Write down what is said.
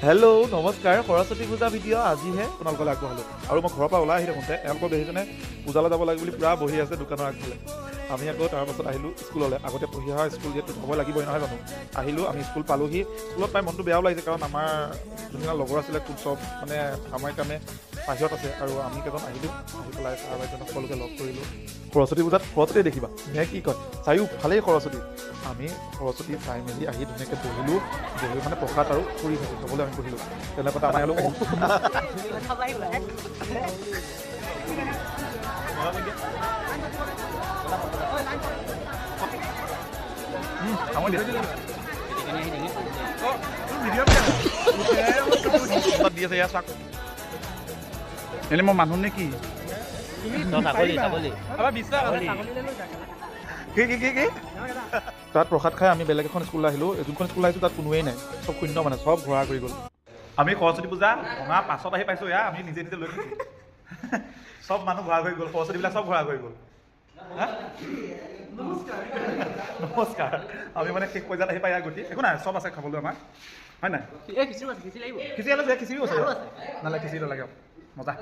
Hello' নমস্কাৰ সৰস্বতী পূজা video' আজিহে আপোনালোকলৈ আগবঢ়ালোঁ আৰু মই ঘৰৰ পৰা ওলাই আহি থাকোঁতে এওঁলোকৰ দেখিছেনে পূজালৈ যাব লাগে বুলি পূৰা বহি আছে দোকানৰ আগফালে। আমি আকৌ তাৰপাছত আহিলোঁ স্কুললৈ। আগতে পঢ়ি অহা স্কুল যিহেতু হ'ব লাগিবই নহয় জানো। আহিলোঁ আমি স্কুল পালোহি। স্কুলত পাই মনটো বেয়াও লাগিছে কাৰণ আমাৰ যোনবিলাক লগৰ আছিলে খুব চব মানে আমাৰ কাৰণে বাহিৰত আছে আৰু আমি কেইজন আহিলোঁ। আহি পেলাই ছাৰ বাইদেউহঁতক সকলোকে লগ কৰিলোঁ। সৰস্বতী পূজাত সৰস্বতী দেখিবা নে কি কয় চাৰিওফালেই সৰস্বতী। আমি সৰস্বতী চাই মেলি আহি ধুনীয়াকৈ বহিলোঁ। বহি মানে প্ৰসাদ আৰু ফুৰি থাকি হ'বলৈ আমি পঢ়িলোঁ। তেনেকুৱাতে আমাৰ এওঁলোক দি আছে ইয়াৰ চাক এনেই মই মানুহ নে কি তাত প্ৰসাদ খাই আমি বেলেগ এখন স্কুললৈ আহিলোঁ। যোনখন স্কুল আহিছোঁ তাত কোনোৱেই নাই, চব শূন্য মানে চব ঘূৰা কৰি গ'ল। আমি সৰস্বতী পূজা ভঙা পাছত আহি পাইছোঁ এয়া আমি নিজে নিজে লৈ গৈছোঁ। চব মানুহ ঘূৰা কৰি গ'ল, সৰস্বতীবিলাক চব ঘূৰা কৰি গ'ল। নমস্কাৰ আমি মানে শেষ পৰ্যায়ত আহি পাই ইয়াৰ গতি একো নাই, চব আছে খাবলৈ আমাৰ হয় নাই। খিচিৰি আছে, খিচিৰিও আছে নালাগে, খিচিৰি নালাগে মজা।